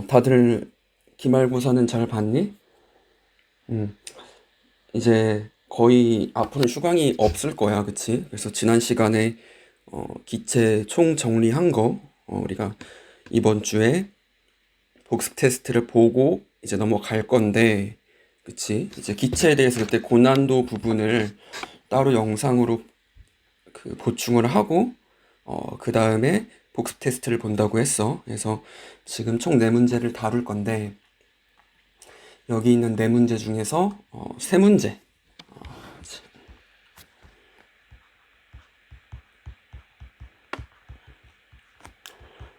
다들 기말고사는 잘 봤니? 음, 이제 거의 앞으로는 휴강이 없을 거야, 그치? 그래서 지난 시간에 기체 총 정리한 거 우리가 이번 주에 복습 테스트를 보고 이제 넘어갈 건데, 그치? 이제 기체에 대해서 그때 고난도 부분을 따로 영상으로 그 보충을 하고 그 다음에 복습 테스트를 본다고 했어. 그래서 지금 총 네 문제를 다룰 건데 여기 있는 네 문제 중에서 세 문제,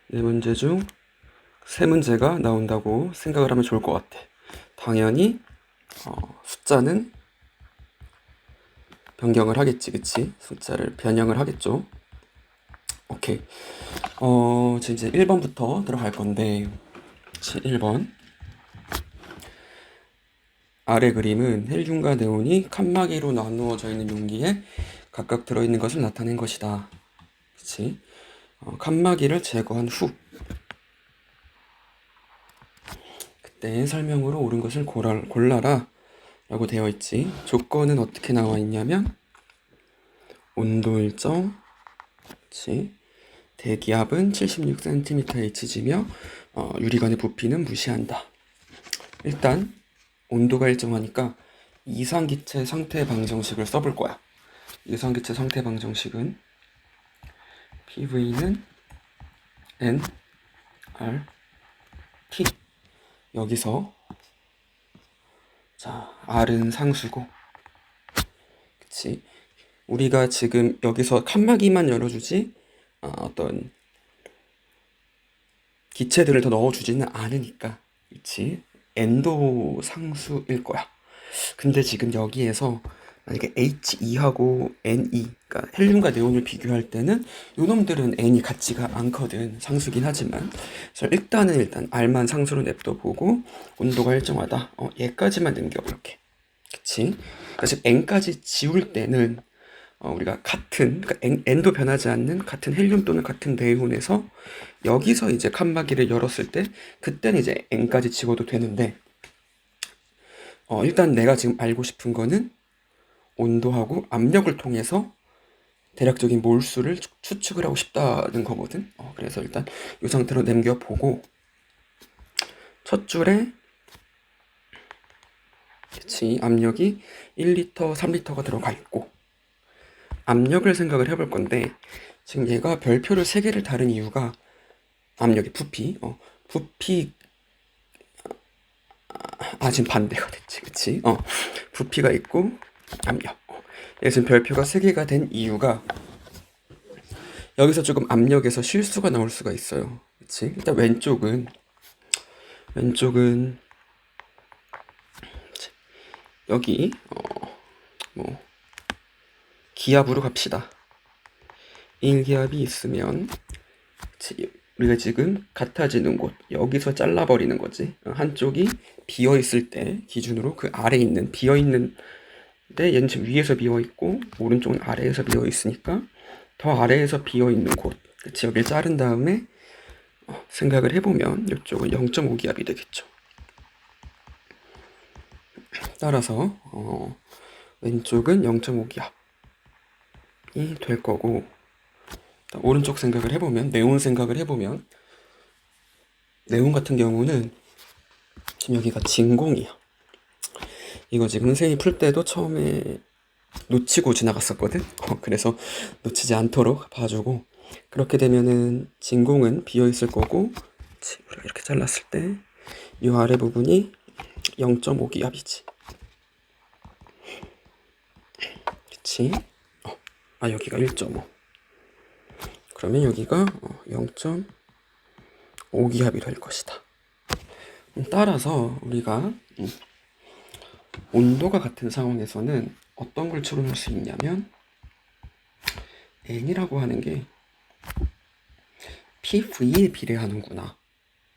네 문제 중 세 문제가 나온다고 생각을 하면 좋을 것 같아. 당연히 숫자는 변경을 하겠지, 그치? 숫자를 변형을 하겠죠. 오케이. 지금 이제 1번부터 들어갈 건데, 1번. 아래 그림은 헬륨과 네온이 칸막이로 나누어져 있는 용기에 각각 들어있는 것을 나타낸 것이다. 그치? 칸막이를 제거한 후, 그때의 설명으로 옳은 것을 골라라 라고 되어 있지. 조건은 어떻게 나와 있냐면 온도 일정, 그치? 대기압은 76cm/Hg며 유리관의 부피는 무시한다. 일단 온도가 일정하니까 이상기체 상태 방정식을 써볼 거야. 이상기체 상태 방정식은 PV는 N, R, T. 여기서 자, R은 상수고, 그치? 우리가 지금 여기서 칸막이만 열어주지 어떤 기체들을 더 넣어주지는 않으니까, 그치? N도 상수일 거야. 근데 지금 여기에서 만약에 H2하고 Ne, 그러니까 헬륨과 네온을 비교할 때는 요놈들은 N이 같지가 않거든. 상수긴 하지만. 그래서 일단 R만 상수로 냅둬보고 온도가 일정하다. 얘까지만 넘겨볼게. 그치? 그러니까 지금 N까지 지울 때는 우리가 같은, 그러니까 N도 변하지 않는 같은 헬륨 또는 같은 네온에서 여기서 이제 칸막이를 열었을 때 그때는 이제 N까지 지워도 되는데 일단 내가 지금 알고 싶은 거는 온도하고 압력을 통해서 대략적인 몰수를 추측을 하고 싶다는 거거든. 그래서 일단 이 상태로 남겨보고 첫 줄에 그치, 압력이 1리터, 3리터가 들어가 있고 압력을 생각을 해볼 건데 지금 얘가 별표를 3개를 다른 이유가 압력이 부피 지금 반대가 됐지, 그치? 부피가 있고 압력. 얘 지금 별표가 3개가 된 이유가 여기서 조금 압력에서 실수가 나올 수가 있어요. 그치? 일단 왼쪽은 여기 뭐 기압으로 갑시다. 1기압이 있으면 그치? 우리가 지금 같아지는 곳 여기서 잘라버리는 거지. 한쪽이 비어 있을 때 기준으로 그 아래 있는 비어 있는 데 얘는 지금 위에서 비어 있고 오른쪽은 아래에서 비어 있으니까 더 아래에서 비어 있는 곳. 그치? 여기를 자른 다음에 생각을 해보면 이쪽은 0.5기압이 되겠죠. 따라서 왼쪽은 0.5기압이 될 거고 오른쪽 생각을 해보면 네온 생각을 해보면 네온 같은 경우는 지금 여기가 진공이야. 이거 지금 선생님이 풀 때도 처음에 놓치고 지나갔었거든. 그래서 놓치지 않도록 봐주고 그렇게 되면은 진공은 비어 있을 거고 우리가 이렇게 잘랐을 때 이 아래 부분이 0.5기압이지. 그치? 여기가 1.5. 그러면 여기가 0.5기압이 될 것이다. 따라서 우리가 온도가 같은 상황에서는 어떤 걸 추론할 수 있냐면 N이라고 하는 게 PV에 비례하는구나.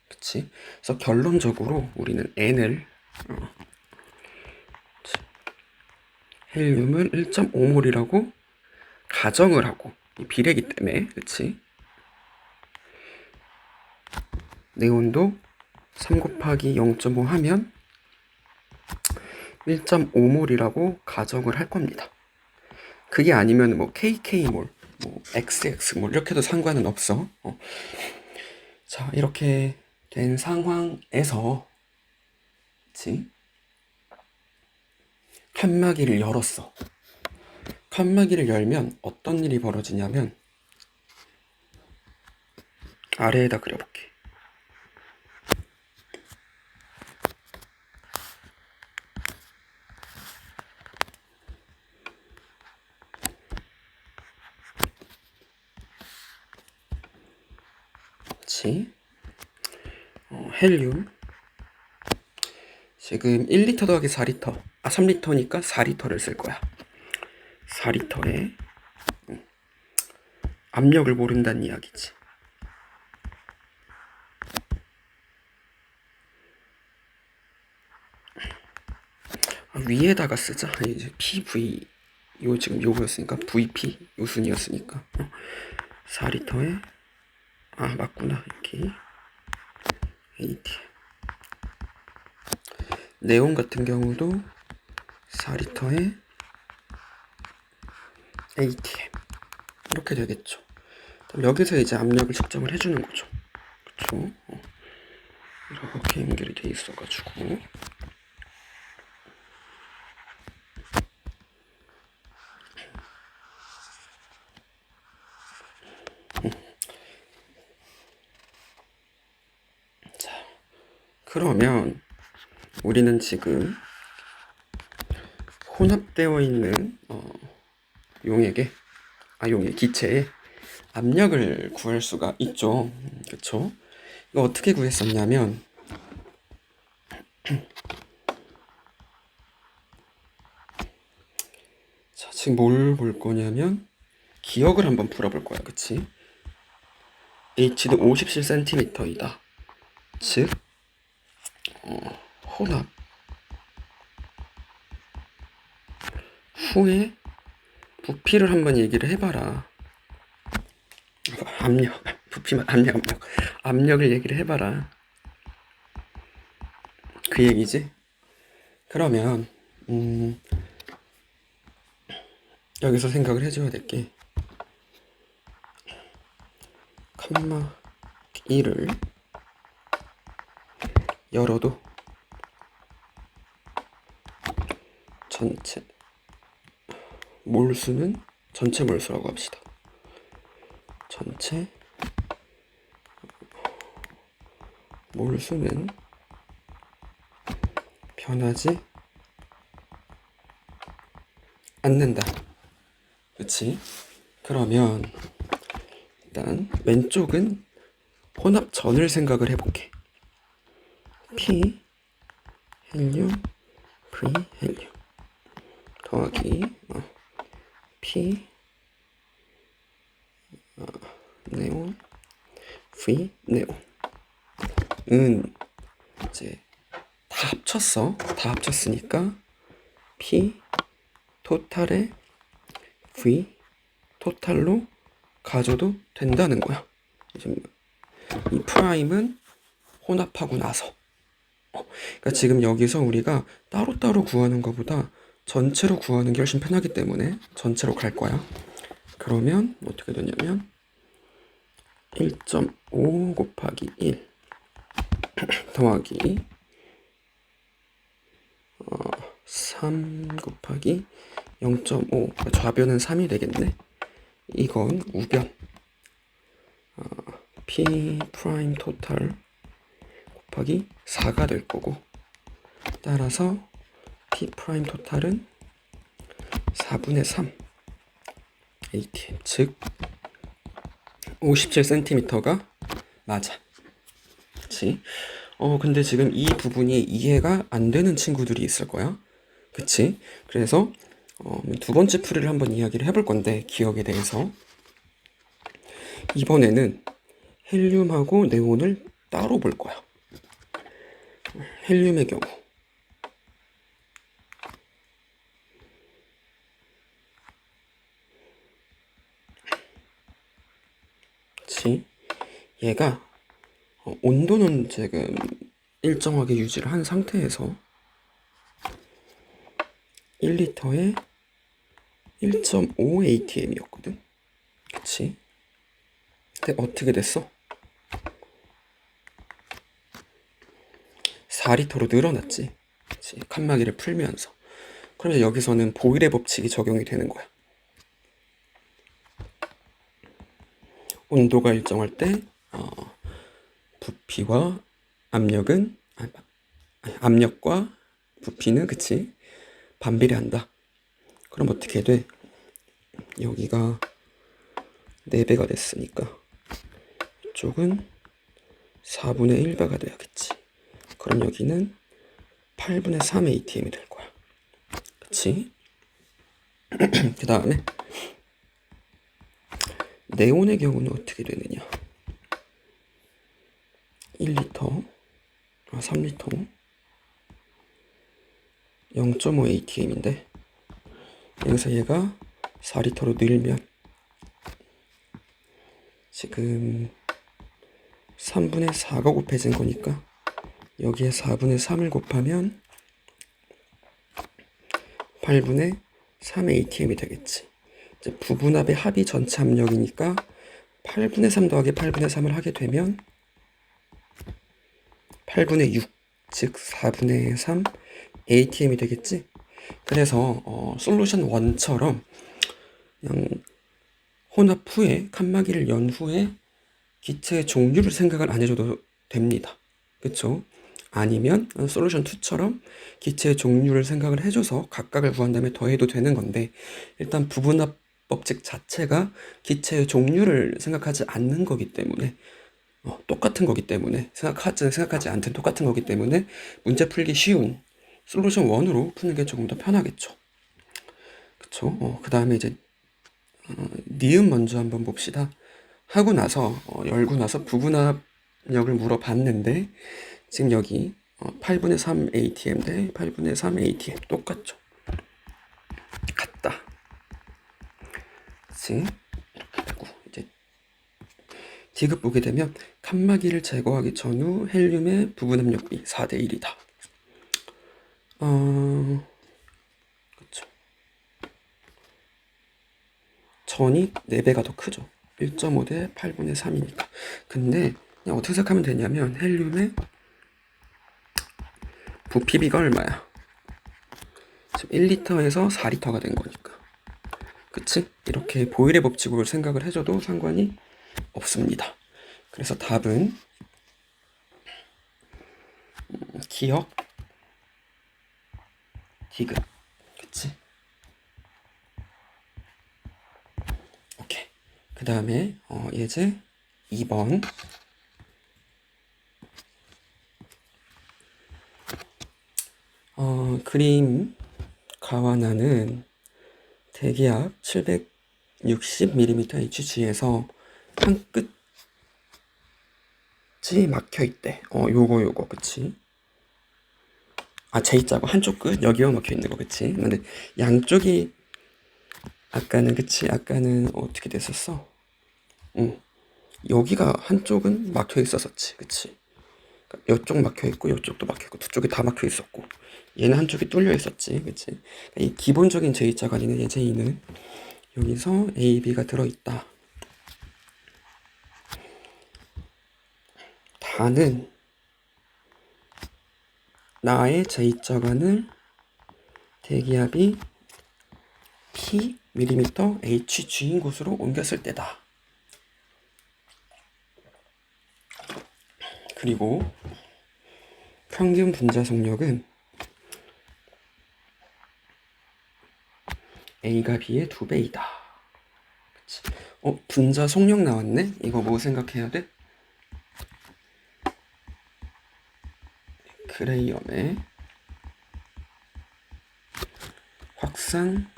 그치? 그래서 결론적으로 우리는 N을 헬륨을 1.5몰이라고 가정을 하고 비례기 때문에 그치? 네온도 3 곱하기 0.5 하면 1.5몰이라고 가정을 할 겁니다. 그게 아니면 뭐 KK몰, 뭐 XX몰 이렇게 해도 상관은 없어. 자, 이렇게 된 상황에서 칸막이를 열었어. 칸막이를 열면 어떤 일이 벌어지냐면 아래에다 그려볼게. 그렇지? 헬륨 지금 1리터 더하기 4리터 3리터니까 4리터를 쓸 거야. 4리터에 압력을 모른다는 이야기지. 위에다가 쓰자. 이제 PV 요 지금 요거였으니까 VP 요 순이었으니까 4리터에 맞구나. 이렇게 ATM. 네온 같은 경우도 4리터에 ATM 이렇게 되겠죠. 그럼 여기서 이제 압력을 측정을 해주는 거죠. 그쵸? 이렇게 연결이 돼 있어가지고 자, 그러면 우리는 지금 혼합되어 있는 용액 기체에 압력을 구할 수가 있죠. 그쵸? 이거 어떻게 구했었냐면 자, 지금 뭘 볼 거냐면 기억을 한번 풀어볼 거야. 그치? H도 57cm이다. 즉 혼합 후에 부피를 한번 얘기를 해봐라. 부피만 압력을 얘기를 해봐라. 그 얘기지? 그러면 여기서 생각을 해줘야 될 게 칸막이를 열어도 전체 몰수는 전체 몰수라고 합시다. 전체 몰수는 변하지 않는다. 그치? 그러면 일단 왼쪽은 혼합 전을 생각을 해볼게. P 헬륨 V 헬륨 더하기 P 네온 V 네온 은 이제 다 합쳤으니까 P 토탈에 V 토탈로 가져도 된다는 거야. 이 프라임은 혼합하고 나서 그러니까 지금 여기서 우리가 따로따로 구하는 것보다 전체로 구하는 게 훨씬 편하기 때문에 전체로 갈 거야. 그러면 어떻게 되냐면 1.5 곱하기 1 더하기 3 곱하기 0.5 좌변은 3이 되겠네. 이건 우변 P 프라임 토탈 곱하기 4가 될 거고 따라서 P 프라임 토탈은 4분의 3 ATM 즉 57cm가 맞아. 그치? 근데 지금 이 부분이 이해가 안 되는 친구들이 있을 거야. 그치? 그래서 두 번째 풀이를 한번 이야기를 해볼 건데 기억에 대해서 이번에는 헬륨하고 네온을 따로 볼 거야. 헬륨의 경우 그치? 얘가 온도는 지금 일정하게 유지를 한 상태에서 1리터에 1.5 ATM이었거든. 그치? 근데 어떻게 됐어? 4리터로 늘어났지. 그치? 칸막이를 풀면서. 그러면 여기서는 보일의 법칙이 적용이 되는 거야. 온도가 일정할 때 부피와 압력은 압력과 부피는 그치 반비례한다. 그럼 어떻게 돼? 여기가 4배가 됐으니까 이쪽은 4분의 1배가 돼야겠지. 그럼 여기는 8분의 3 ATM이 될 거야. 그치? 그 다음에 네온의 경우는 어떻게 되느냐? 1리터, 3리터, 0.5 ATM인데 여기서 얘가 4리터로 늘면 지금 3분의 4가 곱해진 거니까 여기에 4분의 3을 곱하면 8분의 3 ATM이 되겠지. 이제 부분합의 합이 전체 압력이니까 8분의 3 더하기 8분의 3을 하게 되면 8분의 6, 즉 4분의 3 ATM이 되겠지. 그래서 솔루션 1처럼 그냥 혼합 후에 칸막이를 연 후에 기체의 종류를 생각을 안 해줘도 됩니다. 그쵸? 아니면 솔루션 2처럼 기체의 종류를 생각을 해줘서 각각을 구한 다음에 더해도 되는 건데 일단 부분합 법칙 자체가 기체의 종류를 생각하지 않는 거기 때문에 똑같은 거기 때문에 생각하지 않든 똑같은 거기 때문에 문제 풀기 쉬운 솔루션 1으로 푸는 게 조금 더 편하겠죠. 그쵸? 그 다음에 이제 니은 먼저 한번 봅시다. 하고 나서 열고 나서 부분합력을 물어봤는데 지금 여기 8분의 3 ATM 대 8분의 3 ATM 똑같죠. 같다. 그치? 이렇게 되고 이제 디귿 보게 되면 칸막이를 제거하기 전후 헬륨의 부분압력비 4대 1이다. 그쵸. 전이 4배가 더 크죠. 1.5 대 8분의 3이니까. 근데 그냥 어떻게 생각하면 되냐면 헬륨의 부피비가 얼마야? 지금 1리터에서 4리터가 된 거니까. 그치? 이렇게 보일의 법칙으로 생각을 해줘도 상관이 없습니다. 그래서 답은 기억, 디귿. 그치? 오케이. 그 다음에 예제 2번. 그림 가와나는 대기압 760mm HG에서 한 끝이 막혀 있대. 요거 그치? J자고 한쪽 끝 여기가 막혀 있는 거 그치? 근데 양쪽이 아까는 그치? 아까는 어떻게 됐었어? 여기가 한쪽은 막혀 있었었지, 그치? 그러니까 이쪽 막혀 있고 이쪽도 막혀 있고 두 쪽이 다 막혀 있었고 얘는 한쪽이 뚫려 있었지, 그치? 그러니까 이 기본적인 J자가 아니는 얘 J는 여기서 A, B가 들어있다. 다는 나의 J자관을 대기압이 P 밀리미터 HG인 곳으로 옮겼을 때다. 그리고 평균 분자 속력은 A가 B의 2배이다. 그치? 분자 속력 나왔네? 이거 뭐 생각해야 돼? 그레이엄의 확산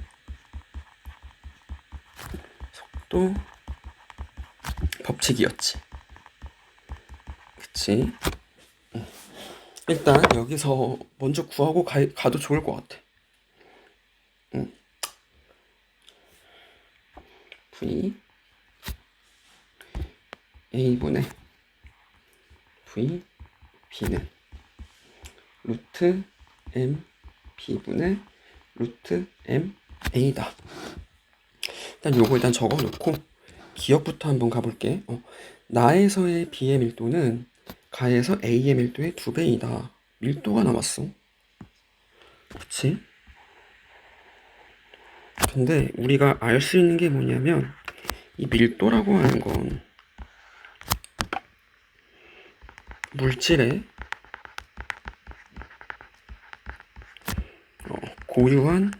속도 법칙이었지. 그치? 일단 여기서 먼저 구하고 가도 좋을 것 같아. V A분의 V B는 루트 M B분의 루트 M A다. 일단 요거 일단 적어놓고 기억부터 한번 가볼게. 나에서의 B의 밀도는 가에서 A의 밀도의 2배이다. 밀도가 나왔어. 그치? 근데 우리가 알 수 있는 게 뭐냐면 이 밀도라고 하는 건 물질의 고유한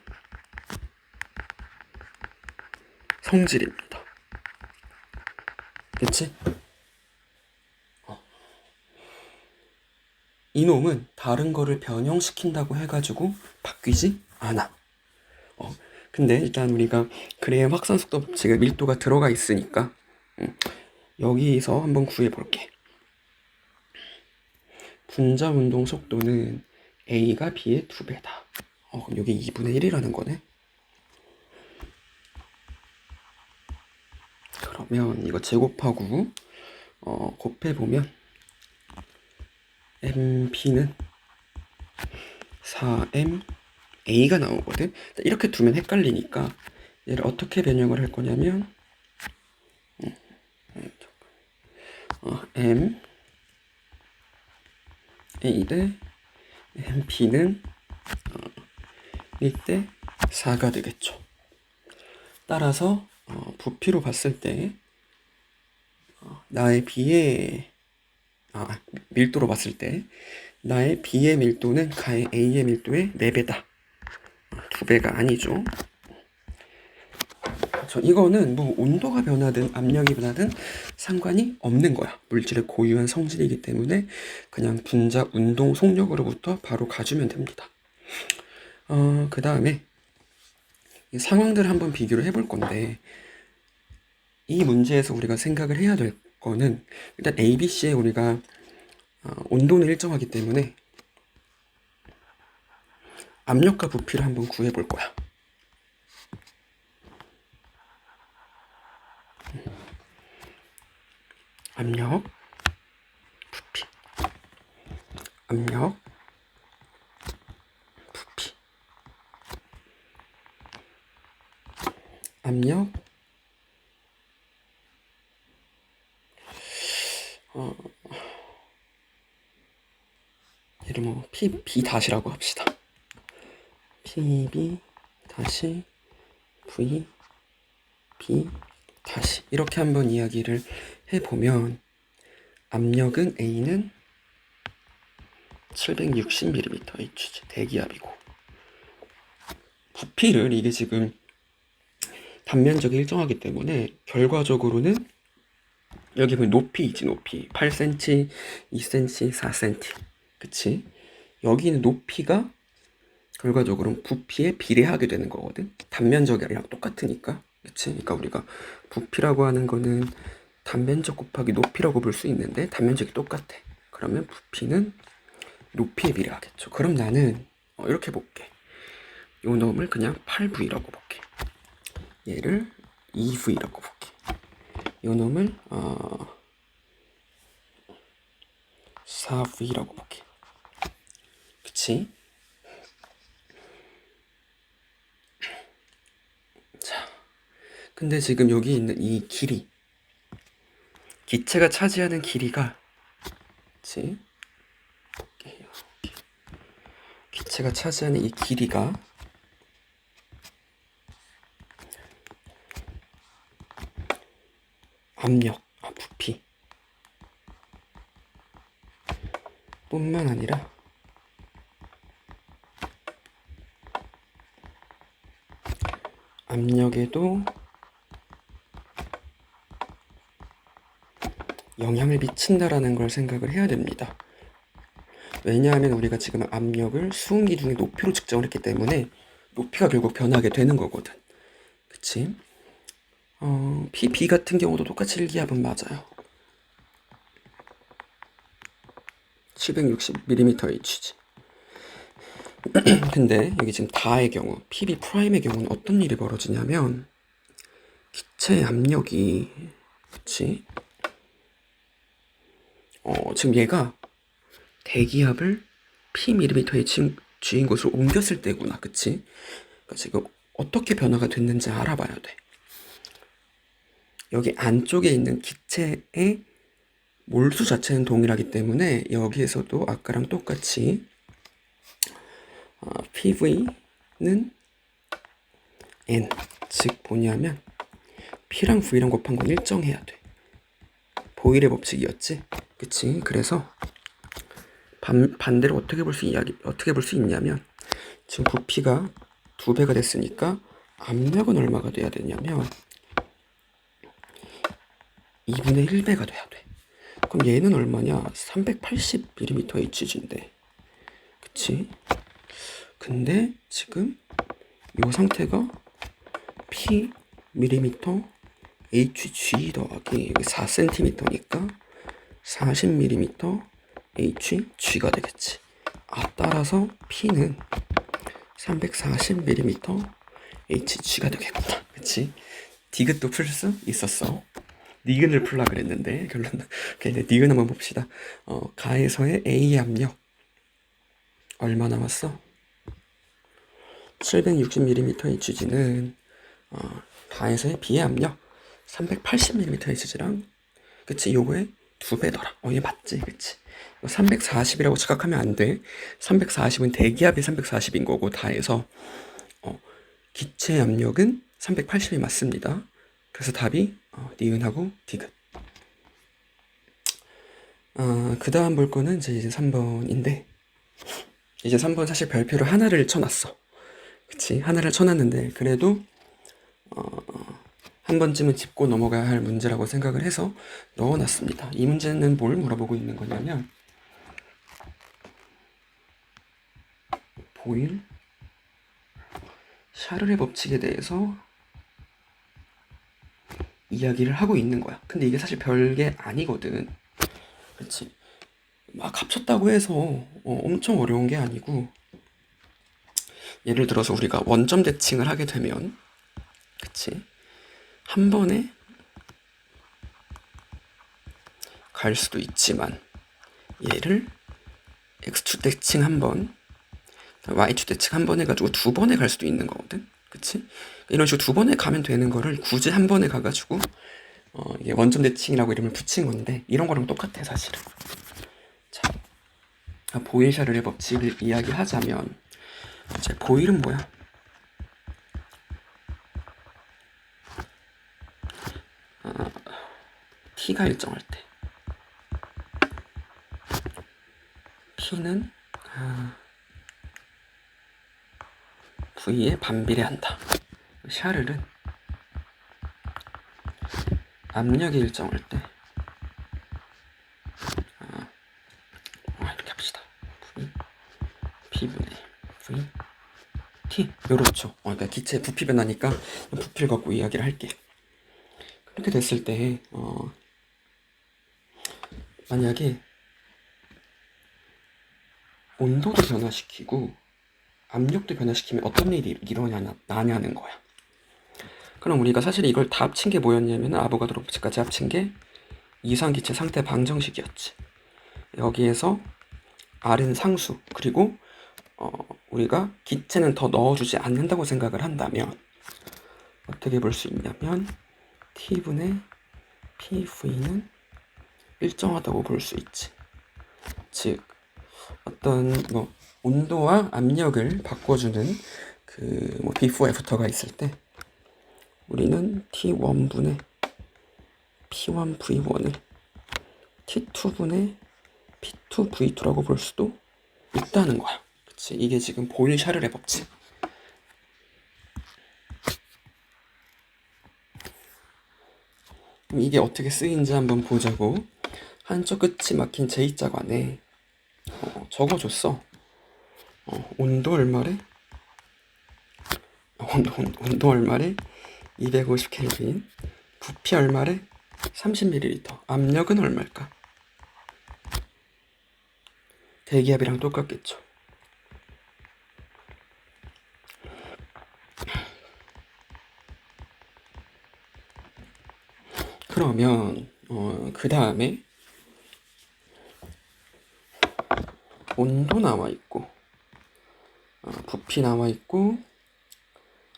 성질입니다. 그치? 이놈은 다른 거를 변형시킨다고 해가지고 바뀌지 않아. 근데 일단 우리가 그레이엄 확산속도 법칙에 밀도가 들어가 있으니까 여기서 한번 구해볼게. 분자 운동 속도는 A가 B의 2배다. 그럼 여기 2분의 1이라는 거네. 그러면 이거 제곱하고 곱해보면 MB는 4M A가 나오거든. 이렇게 두면 헷갈리니까 얘를 어떻게 변형을 할 거냐면 M A 대 MB는 1대 4가 되겠죠. 따라서 부피로 봤을 때 나의 B의 밀도로 봤을 때 나의 B의 밀도는 가의 A의 밀도의 4배다. 2배가 아니죠. 이거는 뭐 온도가 변하든 압력이 변하든 상관이 없는 거야. 물질의 고유한 성질이기 때문에 그냥 분자 운동 속력으로부터 바로 가주면 됩니다. 그 다음에 이 상황들을 한번 비교를 해볼 건데 이 문제에서 우리가 생각을 해야 될 거는 일단 A, B, C에 우리가 온도는 일정하기 때문에 압력과 부피를 한번 구해볼 거야. 압력, 부피, 압력, 부피, 압력, 얘를 뭐 PB 다시라고 합시다. PB 다시 V B 다시 이렇게 한번 이야기를 해보면 압력은 A는 760mmHg 대기압이고 부피를 이게 지금 단면적이 일정하기 때문에 결과적으로는 여기 보면 높이이지 높이 8cm, 2cm, 4cm 그치? 여기는 높이가 결과적으로 부피에 비례하게 되는 거거든. 단면적이랑 똑같으니까 그치? 그러니까 우리가 부피라고 하는 거는 단면적 곱하기 높이라고 볼 수 있는데 단면적이 똑같아. 그러면 부피는 높이에 비례하겠죠. 그럼 나는 이렇게 볼게. 요 놈을 그냥 8V라고 볼게. 얘를 2V라고 볼게. 요 놈을 4V라고 볼게. 그치? 자, 근데 지금 여기 있는 이 길이 기체가 차지하는 길이가 그치? 기체가 차지하는 이 길이가 압력, 부피 뿐만 아니라 압력에도 영향을 미친다라는 걸 생각을 해야 됩니다. 왜냐하면 우리가 지금 압력을 수은 기준의 높이로 측정을 했기 때문에 높이가 결국 변하게 되는 거거든. 그치? PB 같은 경우도 똑같이 1기압은 맞아요. 760mmHg. 근데 여기 지금 다의 경우, PB 프라임의 경우는 어떤 일이 벌어지냐면 기체 압력이 그치? 지금 얘가 대기압을 P 밀리미터의 G인 곳을 옮겼을 때구나. 그치? 그러니까 지금 어떻게 변화가 됐는지 알아봐야 돼. 여기 안쪽에 있는 기체의 몰수 자체는 동일하기 때문에 여기에서도 아까랑 똑같이 PV는 N, 즉 뭐냐면 P랑 V랑 곱한 건 일정해야 돼. 보일의 법칙이었지? 그치? 그래서 반대로 어떻게 볼 수 있냐면 지금 부피가 2배가 됐으니까 압력은 얼마가 돼야 되냐면 2분의 1배가 돼야 돼. 그럼 얘는 얼마냐? 380mmHg인데. 그치? 근데 지금 이 상태가 P 밀리미터 HG 더하기 여기 4cm니까 40mm HG가 되겠지. 따라서 P는 340mm HG가 되겠구나. 그치? 디귿도 풀 수 있었어. 니근을 풀라 그랬는데 결론은 그냥 니근 한번 봅시다. 가에서의 A의 압력 얼마 나왔어? 760mm HG는 가에서의 B의 압력 380mm HG랑 그치? 요거의 2배더라. 얘 맞지? 그치? 340이라고 착각하면 안 돼. 340은 대기압이 340인 거고 다해서 기체 압력은 380이 맞습니다. 그래서 답이 니은하고 디귿. 그 다음 볼 거는 이제 3번인데 이제 3번 사실 별표로 하나를 쳐놨어. 그치? 하나를 쳐놨는데 그래도 한 번쯤은 짚고 넘어가야 할 문제라고 생각을 해서 넣어놨습니다. 이 문제는 뭘 물어보고 있는 거냐면 보일 샤를의 법칙에 대해서 이야기를 하고 있는 거야. 근데 이게 사실 별게 아니거든. 그치? 막 합쳤다고 해서 엄청 어려운 게 아니고 예를 들어서 우리가 원점 대칭을 하게 되면 그치? 한 번에 갈 수도 있지만 얘를 x축 대칭 한 번, y축 대칭 한 번 해가지고 2번에 갈 수도 있는 거거든. 그치? 이런 식으로 2번에 가면 되는 거를 굳이 한 번에 가가지고 이게 원점 대칭이라고 이름을 붙인 건데 이런 거랑 똑같아 사실은. 자, 보일 샤를의 법칙을 이야기하자면 자, 보일은 뭐야? T가 일정할 때 P는 V에 반비례한다. 샤를은 압력이 일정할 때 이렇게 합시다. V P분의 V T 요렇죠. 그러니까 기체 부피 변화니까 부피를 갖고 이야기를 할게. 그렇게 됐을 때 만약에 온도도 변화시키고 압력도 변화시키면 어떤 일이 나냐는 거야. 그럼 우리가 사실 이걸 다 합친 게 뭐였냐면 아보가드로 법칙까지 합친 게 이상기체 상태 방정식이었지. 여기에서 R은 상수 그리고 우리가 기체는 더 넣어주지 않는다고 생각을 한다면 어떻게 볼 수 있냐면 T분의 PV는 일정하다고 볼 수 있지. 즉 어떤 온도와 압력을 바꿔주는 before after가 있을 때 우리는 T1분의 P1V1을 T2분의 P2V2라고 볼 수도 있다는 거야. 그치? 이게 지금 보일 샤를의 법칙. 그럼 이게 어떻게 쓰이는지 한번 보자고. 한쪽 끝이 막힌 J자관에 적어줬어. 온도 얼마래? 온도 얼마래? 250켈빈. 부피 얼마래? 30ml. 압력은 얼마일까? 대기압이랑 똑같겠죠. 그러면 그 다음에 온도 나와 있고, 부피 나와 있고,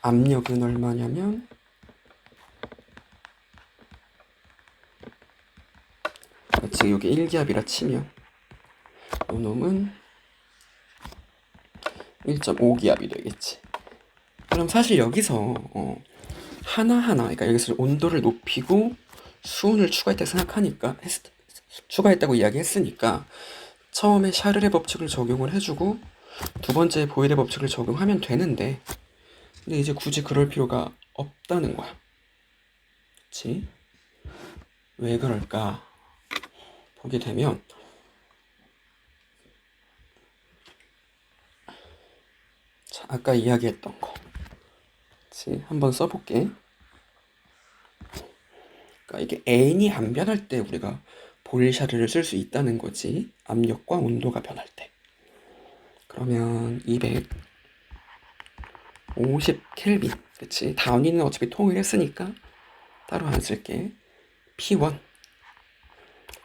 압력은 얼마냐면 지금 여기 1기압이라 치면 요 놈은 1.5기압이 되겠지. 그럼 사실 여기서 하나하나, 그러니까 여기서 온도를 높이고 수온을 추가했다고 생각하니까 추가했다고 이야기했으니까 처음에 샤를의 법칙을 적용을 해주고 두 번째 보일의 법칙을 적용하면 되는데, 근데 이제 굳이 그럴 필요가 없다는 거야. 그치? 왜 그럴까? 보게 되면 자, 아까 이야기했던 거, 그치? 한번 써볼게. 그러니까 이게 N이 안 변할 때 우리가 보일 샤르를 쓸 수 있다는 거지. 압력과 온도가 변할 때. 그러면 250 켈빈, 그치? 다운이는 어차피 통일했으니까 따로 안 쓸게. P1,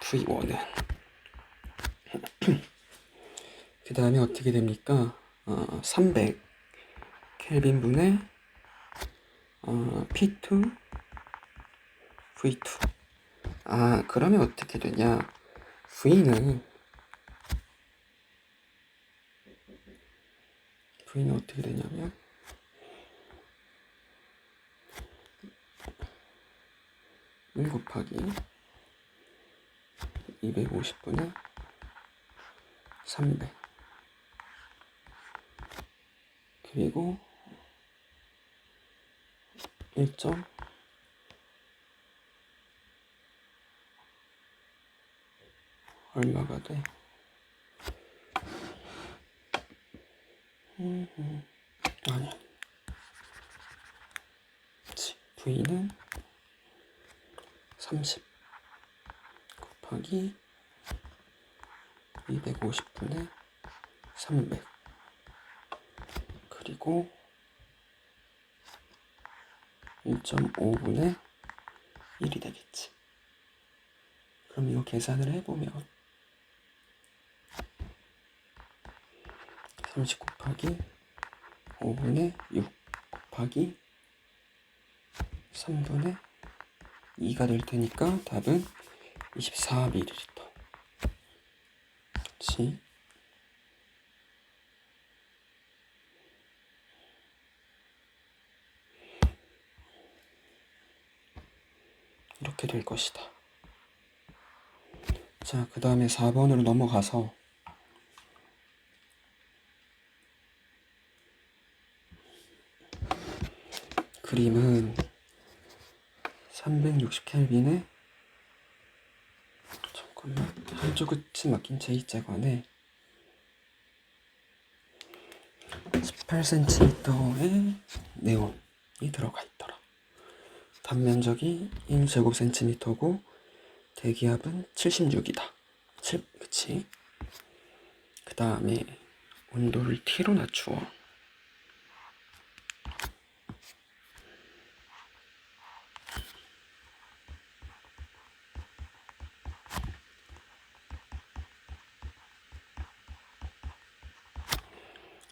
V1은 그 다음에 어떻게 됩니까? 300 켈빈 분의 P2, V2. 그러면 어떻게 되냐? V는 어떻게 되냐면 1 곱하기 250분의 300 그리고 1. 얼마가 돼? 아니야. V는 30 곱하기 250분의 300 그리고 1.5분의 1이 되겠지. 그럼 이거 계산을 해보면 30 곱하기 5분의 6 곱하기 3분의 2가 될 테니까 답은 24ml. 그치? 이렇게 될 것이다. 자, 그 다음에 4번으로 넘어가서 그림은 360켈빈에 잠깐만, 한쪽 끝이 막힌 제2제관에 18cm의 네온이 들어가 있더라. 단면적이 1제곱cm고 대기압은 76이다. 그치? 그 다음에 온도를 T로 낮추어.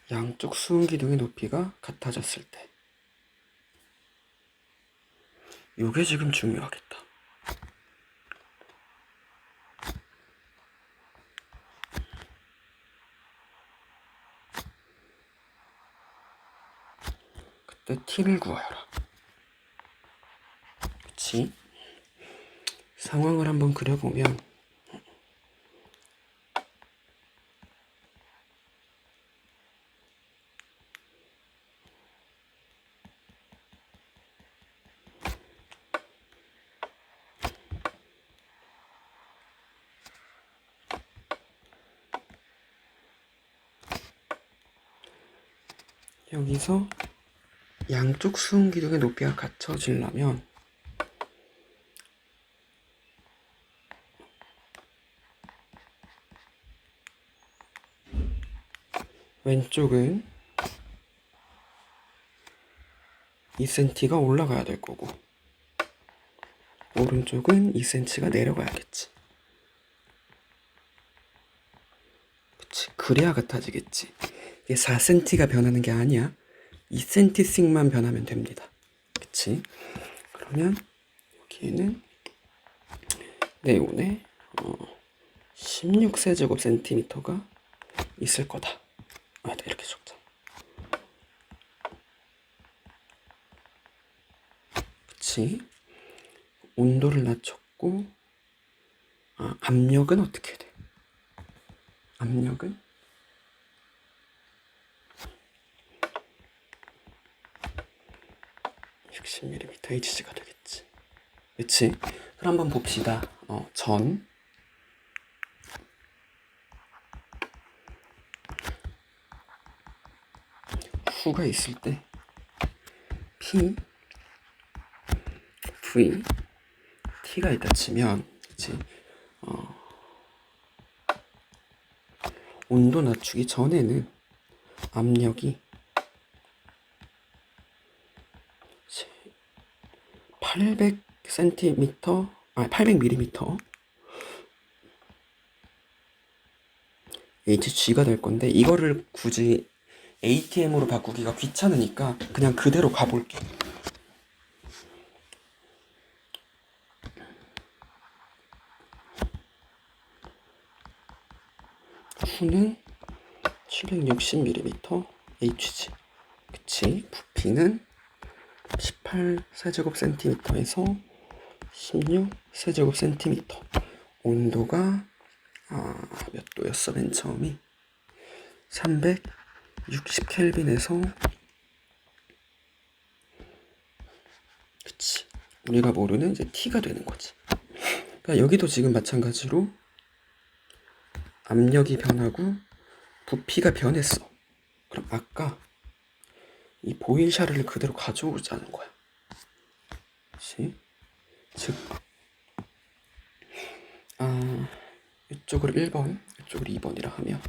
양쪽 수은 기둥의 높이가 같아졌을 때. 요게 지금 중요하겠다. 그때 T를 구하여라. 그치? 상황을 한번 그려보면 여기서 양쪽 수은 기둥의 높이가 갖춰지려면 왼쪽은 2cm가 올라가야 될 거고 오른쪽은 2cm가 내려가야겠지. 그치? 그래야 같아지겠지. 이게 4cm가 변하는 게 아니야. 2cm씩만 변하면 됩니다. 그치? 그러면 여기에는 네온에 16세제곱센티미터가 있을 거다. 이렇게 적자. 그치? 온도를 낮췄고, 압력은 어떻게 돼? 압력은 60mm Hg가 되겠지. 그치? 그럼 한번 봅시다. 전 후가 있을 때 P, V, T가 있다 치면, 그치? 온도 낮추기 전에는 압력이 800cm, 800mm Hg가 될 건데, 이거를 굳이 ATM으로 바꾸기가 귀찮으니까 그냥 그대로 가볼게. 후는 760mm Hg. 그치? 부피는 18세제곱센티미터에서 16세제곱센티미터. 온도가 몇 도였어? 맨 처음이 360켈빈에서, 그치, 우리가 모르는 이제 T가 되는 거지. 그러니까 여기도 지금 마찬가지로 압력이 변하고 부피가 변했어. 그럼 아까 이 보일샤를 그대로 가져오자는 거야. 그치? 즉, 이쪽을 1번, 이쪽을 2번이라 하면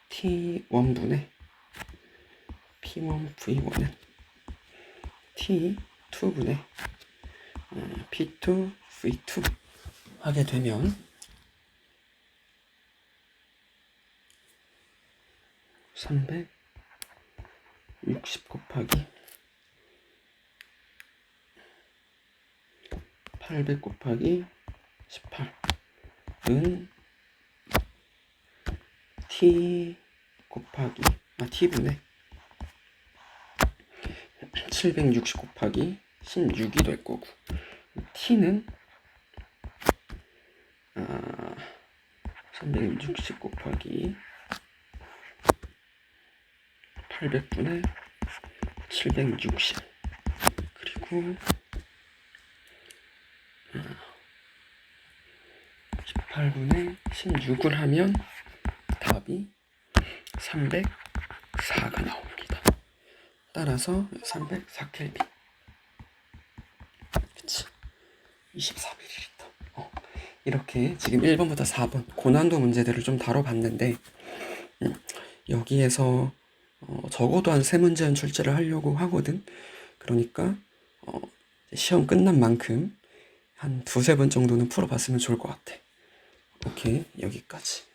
T1분의 P1, V1은 T2분의 P2, V2 하게 되면 360 곱하기 800 곱하기 18은 T 곱하기 T분의 760 곱하기 16이 될 거고, T는 360 곱하기 800분의 760, 그리고 18분의 16을 하면 답이 304가 나옵니다. 따라서 304켈빈. 그치? 24ml. 이렇게 지금 1번부터 4번 고난도 문제들을 좀 다뤄봤는데, 여기에서 적어도 한 3문제는 출제를 하려고 하거든. 그러니까 시험 끝난 만큼 한 2-3번 정도는 풀어봤으면 좋을 것 같아. 오케이, 여기까지.